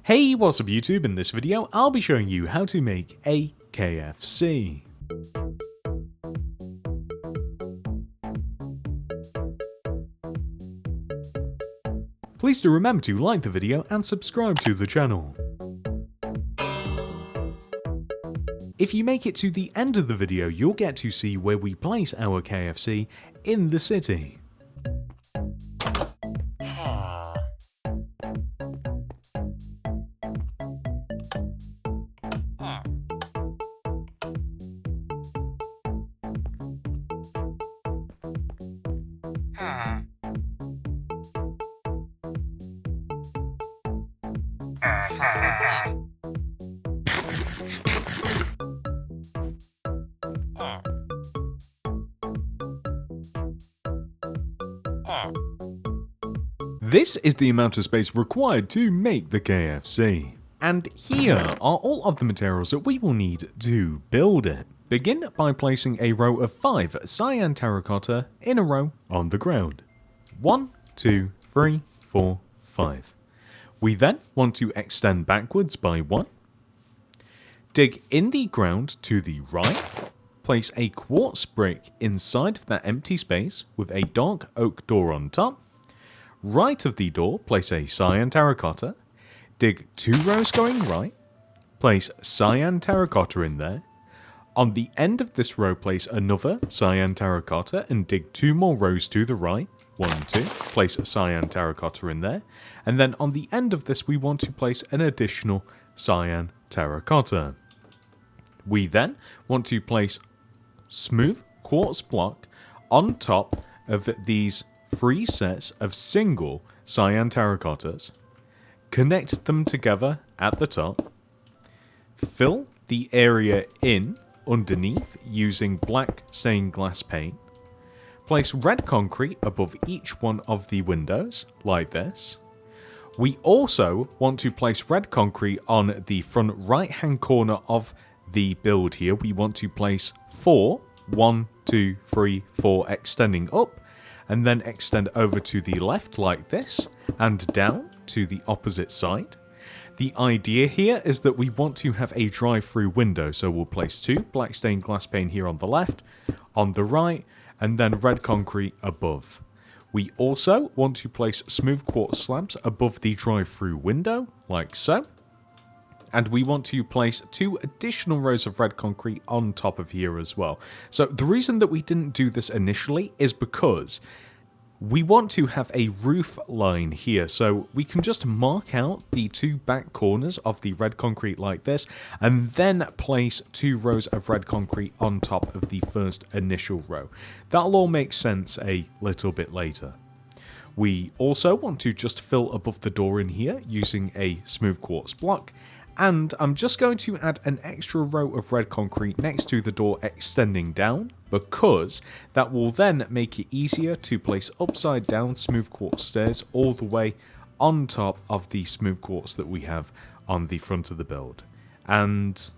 Hey, what's up YouTube? In this video, I'll be showing you how to make a KFC. Please do remember to like the video and subscribe to the channel. If you make it to the end of the video, you'll get to see where we place our KFC in the city. This is the amount of space required to make the KFC. And here are all of the materials that we will need to build it. Begin by placing a row of 5 cyan terracotta in a row on the ground. 1, 2, 3, 4, 5. We then want to extend backwards by 1. Dig in the ground to the right. Place a quartz brick inside of that empty space with a dark oak door on top. Right of the door, place a cyan terracotta. Dig 2 rows going right. Place cyan terracotta in there. On the end of this row, place another cyan terracotta and dig 2 more rows to the right. 1, 2. Place a cyan terracotta in there. And then on the end of this, we want to place an additional cyan terracotta. We then want to place smooth quartz block on top of these 3 sets of single cyan terracottas. Connect them together at the top. Fill the area in underneath using black stained glass paint. Place red concrete above each one of the windows, like this. We also want to place red concrete on the front right hand corner of the build here. We want to place 4, 1, 2, 3, 4 extending up, and then extend over to the left like this, and down to the opposite side. The idea here is that we want to have a drive-through window, so we'll place 2 black stained glass pane here on the left, on the right, and then red concrete above. We also want to place smooth quartz slabs above the drive-through window, like so. And we want to place 2 additional rows of red concrete on top of here as well. So the reason that we didn't do this initially is because we want to have a roof line here, so we can just mark out the 2 back corners of the red concrete like this, and then place 2 rows of red concrete on top of the first initial row. That'll all make sense a little bit later. We also want to just fill above the door in here using a smooth quartz block, and I'm just going to add an extra row of red concrete next to the door extending down, because that will then make it easier to place upside down smooth quartz stairs all the way on top of the smooth quartz that we have on the front of the build. And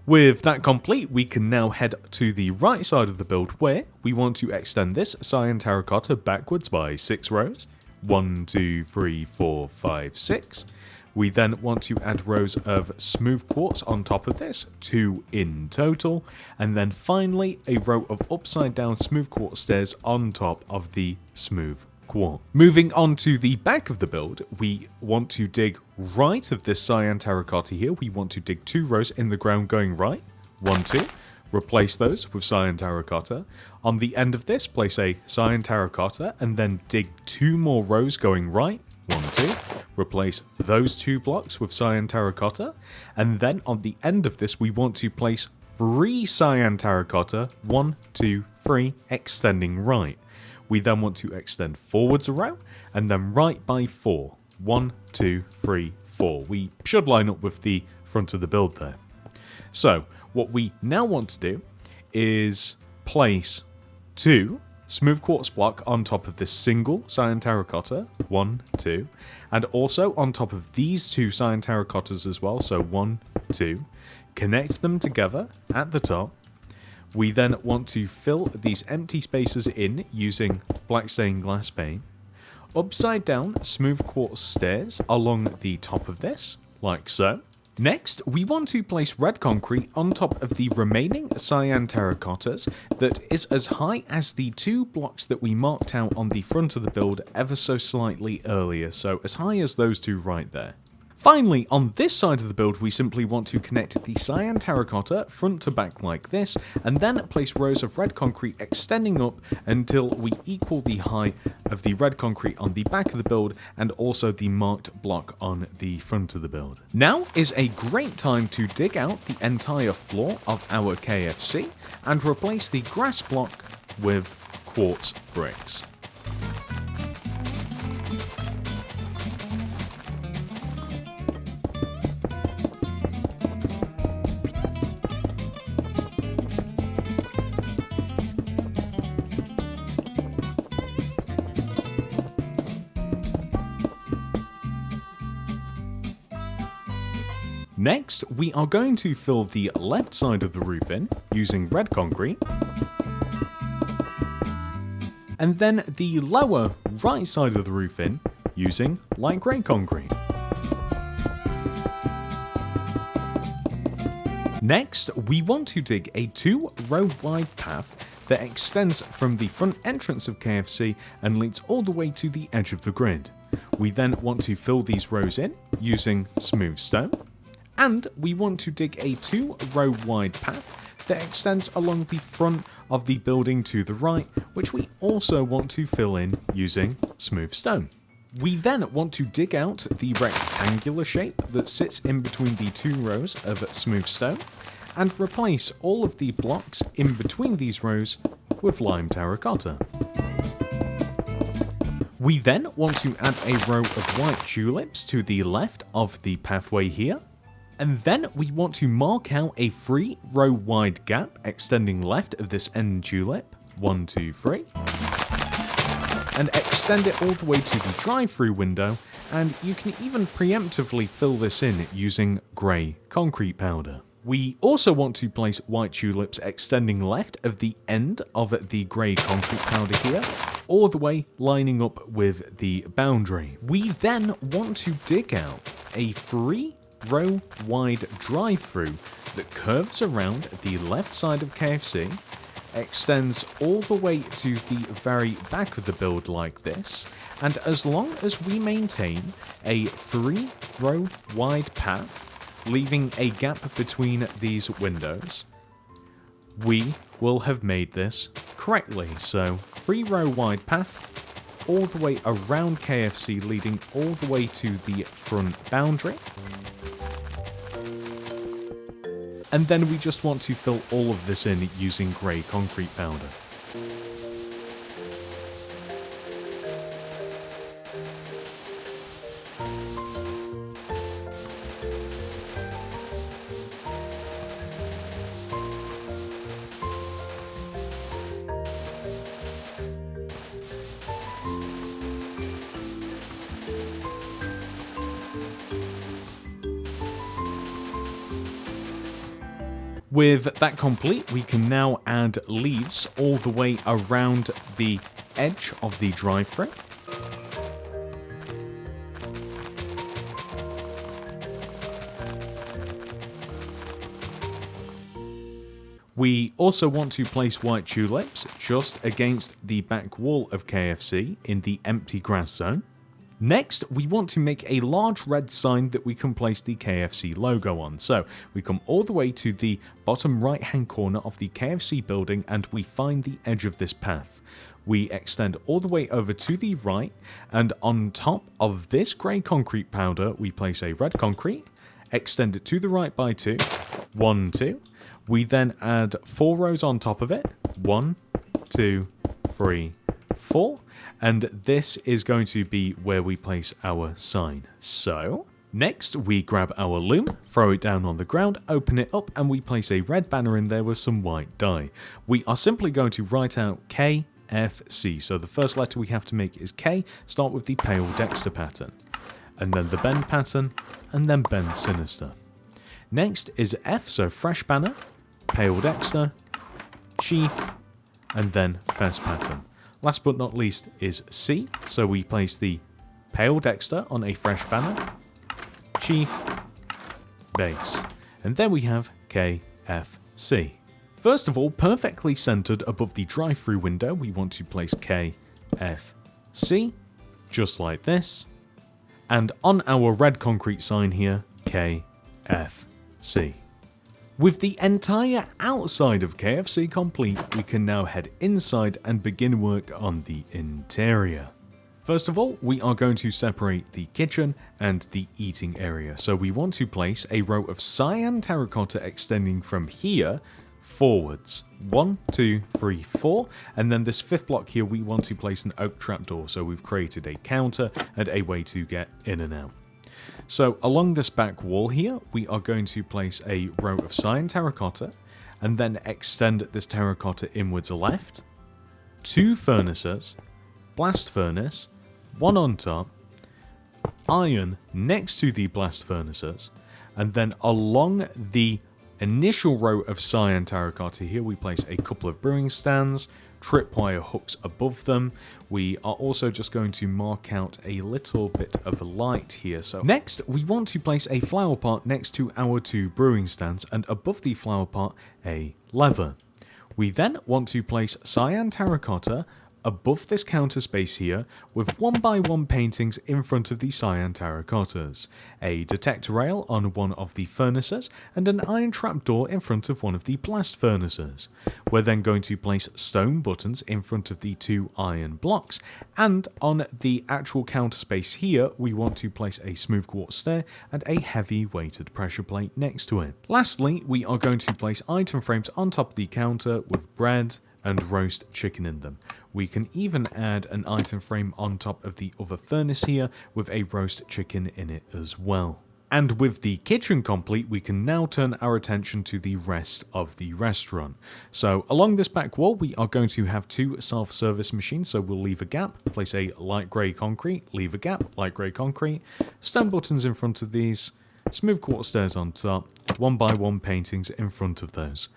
with that complete, we can now head to the right side of the build, where we want to extend this cyan terracotta backwards by 6 rows. 1, 2, 3, 4, 5, 6. We then want to add rows of smooth quartz on top of this, 2 in total, and then finally a row of upside down smooth quartz stairs on top of the smooth quartz. Moving on to the back of the build, we want to dig right of this cyan terracotta here. We want to dig 2 rows in the ground going right, 1, 2. Replace those with cyan terracotta. On the end of this, place a cyan terracotta and then dig 2 more rows going right, 1, 2. Replace those 2 blocks with cyan terracotta, and then on the end of this we want to place 3 cyan terracotta, 1, 2, 3, extending right. We then want to extend forwards a row, and then right by 4. 1, 2, 3, 4. We should line up with the front of the build there. So what we now want to do is place 2 smooth quartz block on top of this single cyan terracotta, 1, 2, and also on top of these 2 cyan terracottas as well, so 1, 2. Connect them together at the top. We then want to fill these empty spaces in using black stained glass paint. Upside down smooth quartz stairs along the top of this, like so. Next, we want to place red concrete on top of the remaining cyan terracottas that is as high as the 2 blocks that we marked out on the front of the build ever so slightly earlier, so as high as those 2 right there. Finally, on this side of the build, we simply want to connect the cyan terracotta front to back like this, and then place rows of red concrete extending up until we equal the height of the red concrete on the back of the build and also the marked block on the front of the build. Now is a great time to dig out the entire floor of our KFC and replace the grass block with quartz bricks. Next, we are going to fill the left side of the roof in using red concrete, and then the lower right side of the roof in using light grey concrete. Next, we want to dig a 2-row wide path that extends from the front entrance of KFC and leads all the way to the edge of the grid. We then want to fill these rows in using smooth stone. And we want to dig a 2-row wide path that extends along the front of the building to the right, which we also want to fill in using smooth stone. We then want to dig out the rectangular shape that sits in between the 2 rows of smooth stone and replace all of the blocks in between these rows with lime terracotta. We then want to add a row of white tulips to the left of the pathway here. And then we want to mark out a 3-row wide gap extending left of this end tulip, 1, 2, 3, and extend it all the way to the drive-through window, and you can even preemptively fill this in using grey concrete powder. We also want to place white tulips extending left of the end of the grey concrete powder here, all the way lining up with the boundary. We then want to dig out a 3-row wide drive-through that curves around the left side of KFC, extends all the way to the very back of the build like this, and as long as we maintain a 3-row wide path, leaving a gap between these windows, we will have made this correctly. So 3-row wide path all the way around KFC, leading all the way to the front boundary. And then we just want to fill all of this in using grey concrete powder. With that complete, we can now add leaves all the way around the edge of the drive-thru. We also want to place white tulips just against the back wall of KFC in the empty grass zone. Next, we want to make a large red sign that we can place the KFC logo on. So we come all the way to the bottom right hand corner of the KFC building and we find the edge of this path. We extend all the way over to the right, and on top of this grey concrete powder we place a red concrete, extend it to the right by 2, 1, 2. We then add 4 rows on top of it, 1, 2, 3, 4. And this is going to be where we place our sign. So, next we grab our loom, throw it down on the ground, open it up, and we place a red banner in there with some white dye. We are simply going to write out KFC. So the first letter we have to make is K, start with the pale Dexter pattern. And then the bend pattern, and then bend sinister. Next is F, so fresh banner, pale Dexter, sheaf, and then fest pattern. Last but not least is C, so we place the pale Dexter on a fresh banner, chief, base. And then we have KFC. First of all, perfectly centered above the drive-thru window, we want to place KFC, just like this. And on our red concrete sign here, KFC. With the entire outside of KFC complete, we can now head inside and begin work on the interior. First of all, we are going to separate the kitchen and the eating area. So we want to place a row of cyan terracotta extending from here forwards. 1, 2, 3, 4. And then this fifth block here, we want to place an oak trapdoor. So we've created a counter and a way to get in and out. So along this back wall here, we are going to place a row of cyan terracotta and then extend this terracotta inwards left. 2 furnaces, blast furnace, 1 on top, iron next to the blast furnaces, and then along the initial row of cyan terracotta here, we place a couple of brewing stands, tripwire hooks above them. We are also just going to mark out a little bit of light here. So next, we want to place a flower pot next to our 2 brewing stands, and above the flower pot, a lever. We then want to place cyan terracotta above this counter space here with 1x1 paintings in front of the cyan terracottas, a detector rail on one of the furnaces, and an iron trapdoor in front of one of the blast furnaces. We're then going to place stone buttons in front of the 2 iron blocks, and on the actual counter space here, we want to place a smooth quartz stair and a heavy weighted pressure plate next to it. Lastly, we are going to place item frames on top of the counter with bread and roast chicken in them. We can even add an item frame on top of the other furnace here with a roast chicken in it as well. And with the kitchen complete, we can now turn our attention to the rest of the restaurant. So along this back wall, we are going to have 2 self-service machines. So we'll leave a gap, place a light grey concrete, leave a gap, light grey concrete, stone buttons in front of these, smooth quartz stairs on top, 1x1 paintings in front of those.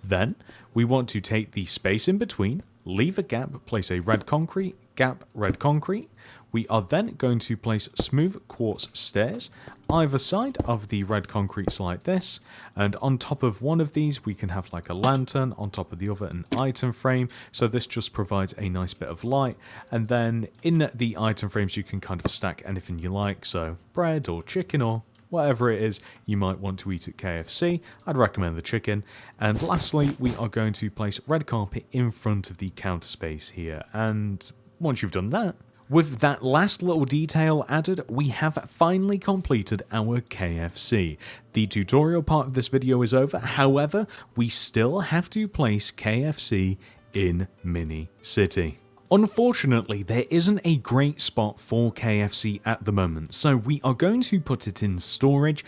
Then we want to take the space in between, leave a gap, place a red concrete, gap, red concrete. We are then going to place smooth quartz stairs either side of the red concretes like this, and on top of one of these we can have like a lantern, on top of the other an item frame, so this just provides a nice bit of light. And then in the item frames you can kind of stack anything you like, so bread or chicken or whatever it is you might want to eat at KFC. I'd recommend the chicken. And lastly, we are going to place red carpet in front of the counter space here. And once you've done that, with that last little detail added, we have finally completed our KFC. The tutorial part of this video is over. However, we still have to place KFC in Mini City. Unfortunately, there isn't a great spot for KFC at the moment, so we are going to put it in storage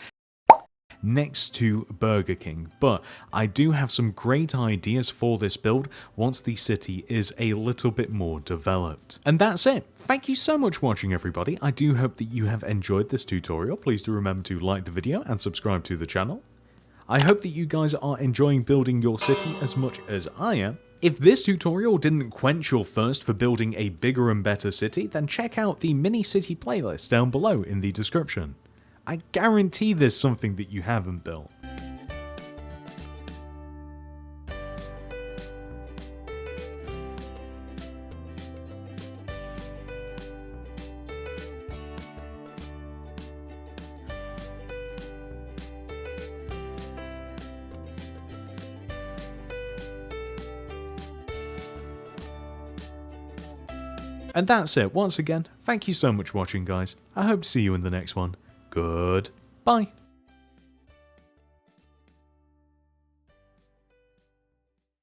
next to Burger King, but I do have some great ideas for this build once the city is a little bit more developed. And that's it. Thank you so much for watching, everybody. I do hope that you have enjoyed this tutorial. Please do remember to like the video and subscribe to the channel. I hope that you guys are enjoying building your city as much as I am. If this tutorial didn't quench your thirst for building a bigger and better city, then check out the Mini City playlist down below in the description. I guarantee there's something that you haven't built. And that's it. Once again, thank you so much for watching, guys. I hope to see you in the next one. Goodbye.